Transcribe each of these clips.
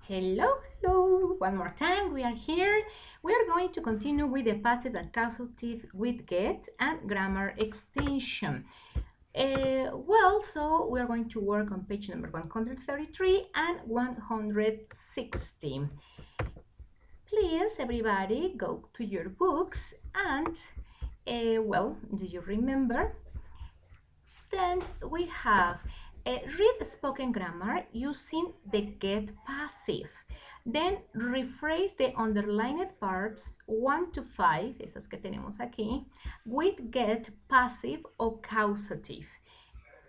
Hello, hello. One more time, we are here. We are going to continue with the passive and causative with get and grammar extension. So we are going to work on page number 133 and 160. Please, everybody, go to your books and, do you remember? Then we have read spoken grammar using the get passive. Then rephrase the underlined parts 1 to 5, esas que tenemos aquí, with get passive o causative.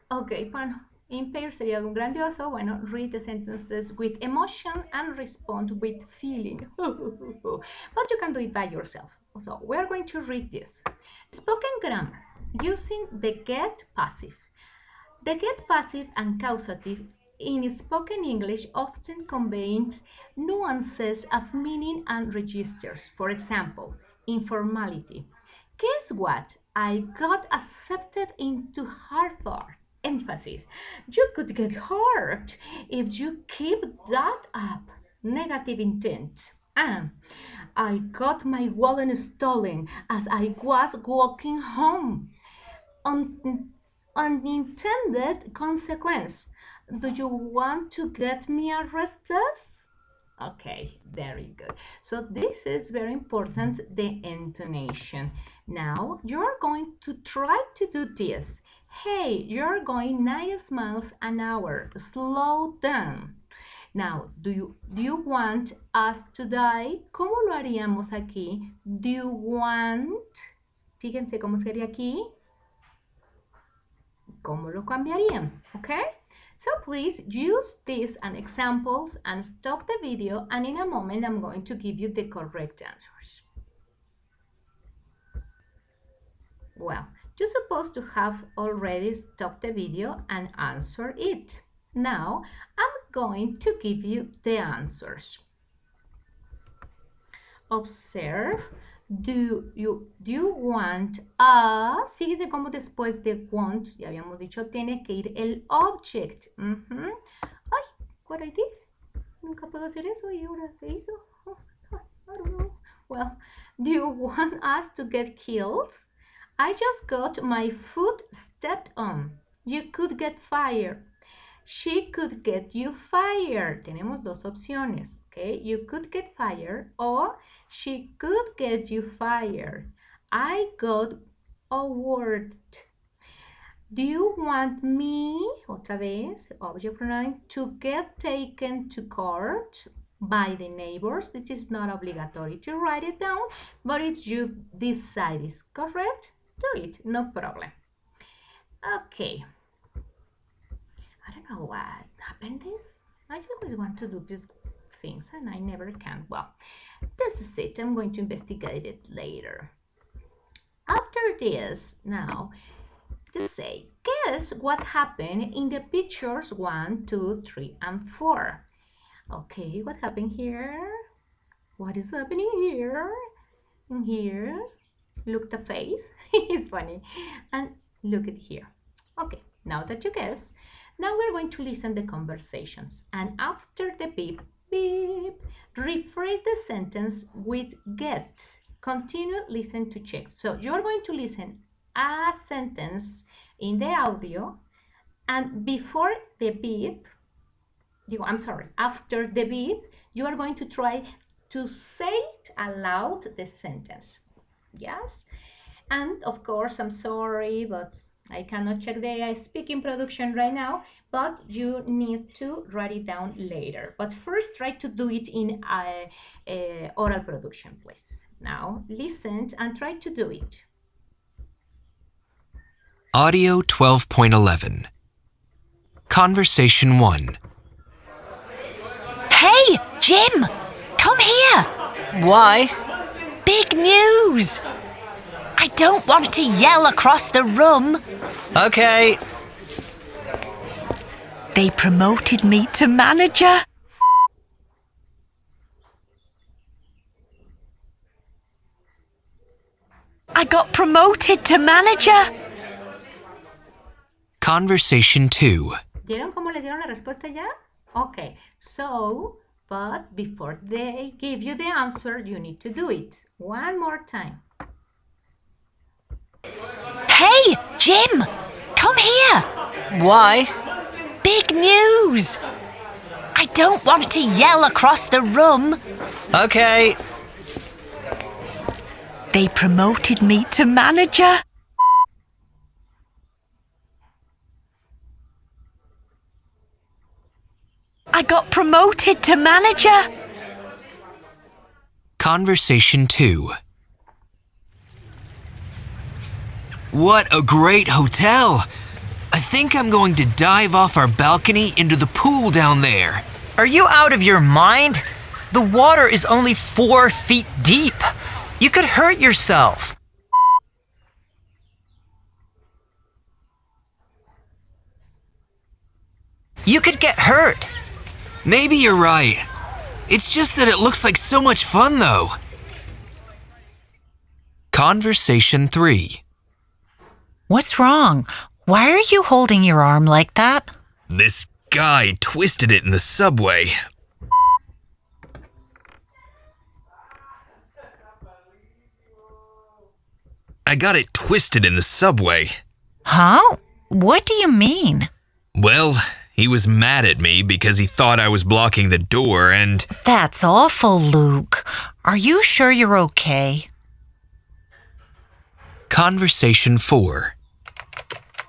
Ok, bueno, in pair sería algo grandioso. Bueno, read the sentences with emotion and respond with feeling. But you can do it by yourself. So we are going to read this. Spoken grammar using the get passive. The get passive and causative in spoken English often combines nuances of meaning and registers. For example, informality. Guess what? I got accepted into Harvard. Emphasis. You could get hurt if you keep that up. Negative intent. I got my wallet stolen as I was walking home. Unintended consequence. Do you want to get me arrested? Okay, very good. So this is very important, the intonation. Now you're going to try to do this. Hey, you're going 9 miles an hour. Slow down. Now, do you want us to die? ¿Cómo lo haríamos aquí? Do you want? Fíjense cómo sería aquí. ¿Cómo lo cambiarían? Okay? So please use these and examples and stop the video, and in a moment I'm going to give you the correct answers. Well, you're supposed to have already stopped the video and answer it. Now I'm going to give you the answers. Observe. Do you want us? Fíjese cómo después de want, ya habíamos dicho, tiene que ir el object. Ay, what I did. Nunca puedo hacer eso y ahora se hizo. I don't know. Well, do you want us to get killed? I just got my foot stepped on. You could get fired. She could get you fired. Tenemos dos opciones. Okay, you could get fired or she could get you fired. I got awarded. Do you want me, otra vez, object pronoun, to get taken to court by the neighbors? This is not obligatory to write it down, but if you decide is correct, do it, no problem. Okay. I don't know what happened this. I always want to do these things and I never can. Well, this is it. I'm going to investigate it later. After this, now, let's say, guess what happened in the pictures 1, 2, 3, and 4. Okay, what happened here? What is happening here? And here, look the face. It's funny. And look at here. Okay, now that you guess, now we're going to listen the conversations, and after the beep, beep, rephrase the sentence with get. Continue, listen to check. So you're going to listen a sentence in the audio, and before the beep, after the beep, you are going to try to say it aloud, the sentence. Yes? And of course, I'm sorry, but I cannot check the speaking production right now, but you need to write it down later. But first, try to do it in oral production, please. Now, listen and try to do it. Audio 12.11. Conversation 1. Hey, Jim! Come here! Why? Big news! I don't want to yell across the room. Okay. They promoted me to manager. I got promoted to manager. Conversation 2. ¿Vieron cómo les dieron la respuesta ya? Okay, so But before they give you the answer, you need to do it. One more time. Hey, Jim! Come here! Why? Big news! I don't want to yell across the room. Okay. They promoted me to manager. I got promoted to manager. Conversation 2. What a great hotel! I think I'm going to dive off our balcony into the pool down there. Are you out of your mind? The water is only 4 feet deep. You could hurt yourself. You could get hurt. Maybe you're right. It's just that it looks like so much fun, though. Conversation 3. What's wrong? Why are you holding your arm like that? This guy twisted it in the subway. I got it twisted in the subway. Huh? What do you mean? Well, he was mad at me because he thought I was blocking the door and... That's awful, Luke. Are you sure you're okay? Conversation 4.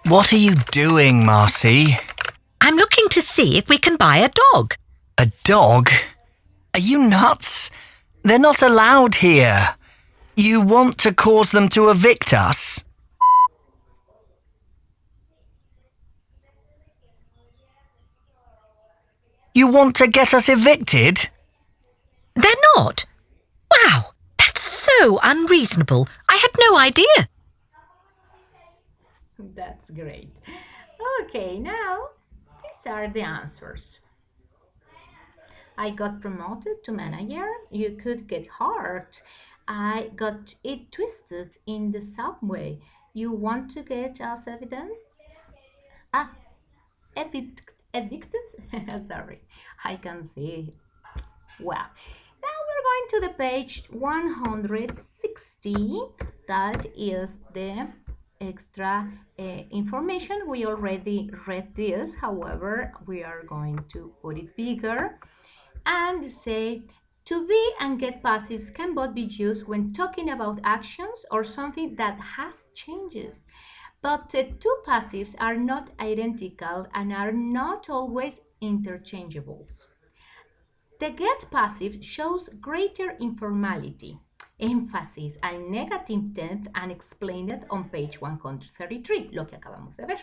What are you doing, Marcy? I'm looking to see if we can buy a dog. A dog? Are you nuts? They're not allowed here. You want to cause them to evict us? You want to get us evicted? They're not. Wow, that's so unreasonable. I had no idea. That's great. Okay, now these are the answers. I got promoted to manager. You could get hurt. I got it twisted in the subway. You want to get us evidence? Ah, evicted? Sorry, I can see. Well, now we're going to the page 160. That is the extra information. We already read this. However, we are going to put it bigger and say to be and get passives can both be used when talking about actions or something that has changes. But the two passives are not identical and are not always interchangeable. The get passive shows greater informality, emphasis and negative tense and explained on page 133, lo que acabamos de ver.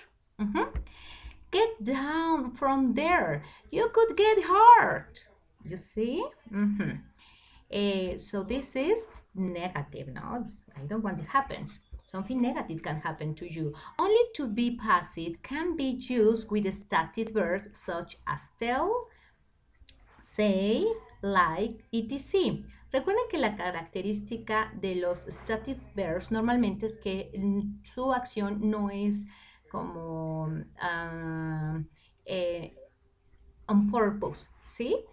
Get down from there. You could get hurt. You see? So this is negative. No, I don't want it happens. Something negative can happen to you. Only to be passive can be used with a static verb such as tell, say, like, etc. Recuerden que la característica de los stative verbs normalmente es que su acción no es como on purpose, ¿sí?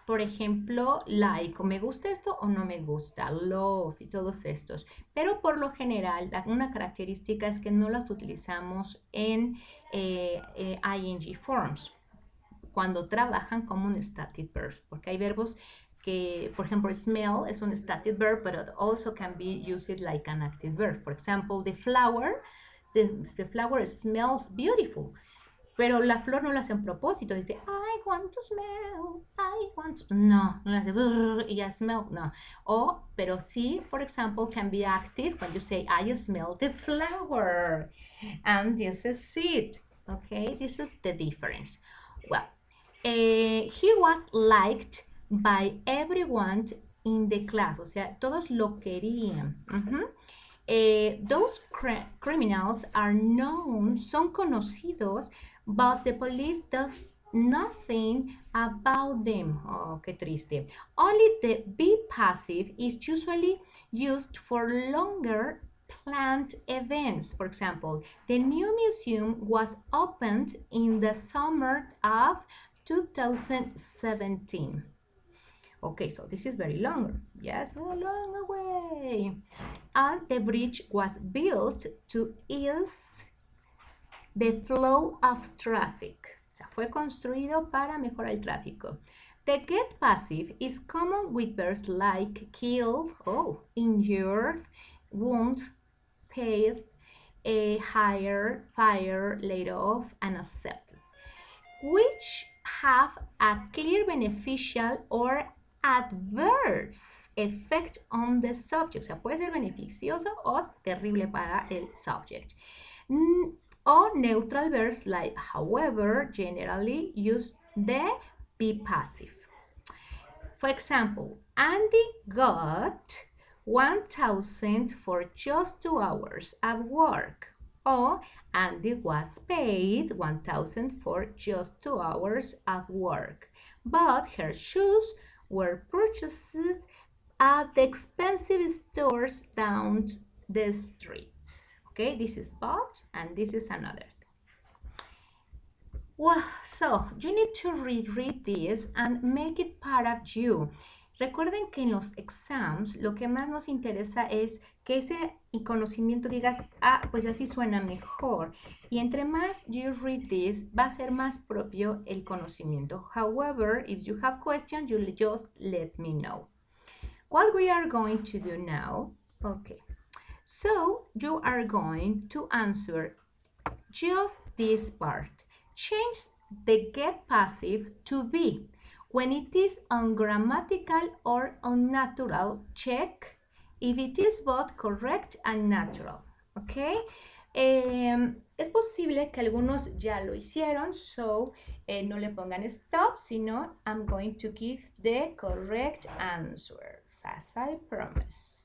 Por ejemplo, like, o me gusta esto o no me gusta, love y todos estos. Pero por lo general, una característica es que no las utilizamos en ing forms cuando trabajan como un static verb, porque hay verbos que, por ejemplo, smell es un static verb, but it also can be used like an active verb. For example, the flower smells beautiful. Pero la flor no lo hace a propósito, dice, I want to smell, I want to... No, no le hace, y ya smell, no. O, pero sí, for example, can be active when you say, I smell the flower. And this is it, okay? This is the difference. Well, he was liked by everyone in the class, o sea, todos lo querían. Those criminals are known, son conocidos, but the police does nothing about them. Oh, qué triste. Only the be passive is usually used for longer planned events. For example, the new museum was opened in the summer of 2017. Okay, so this is very long. Yes, a long way. And the bridge was built to ease the flow of traffic. O sea, fue construido para mejorar el tráfico. The get passive is common with verbs like kill, injured, wound, paid, hire, fire, laid off, and accepted, which have a clear beneficial or adverse effect on the subject. O sea, puede ser beneficioso o terrible para el subject. Or neutral verbs like however generally use the be passive. For example, Andy got 1,000 for just 2 hours at work. Or Andy was paid 1,000 for just 2 hours at work. But her shoes were purchased at the expensive stores down the street. Okay, this is but and this is another. Well, so you need to reread this and make it part of you. Recuerden que en los exams lo que más nos interesa es que ese conocimiento digas, ah, pues así suena mejor. Y entre más you read this, va a ser más propio el conocimiento. However, if you have questions, you just let me know. What we are going to do now, okay. So you are going to answer just this part. Change the get passive to be. When it is ungrammatical or unnatural, check if it is both correct and natural. Okay? Es posible que algunos ya lo hicieron, so no le pongan stop, sino I'm going to give the correct answers, as I promise.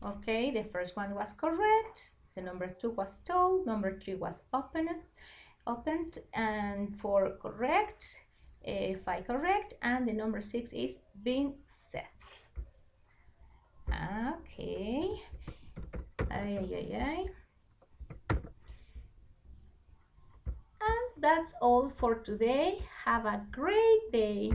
Okay, the first one was correct. The number 2 was told. Number 3 was opened, and 4 correct, 5 correct, and the number 6 is being said. Okay. And that's all for today. Have a great day.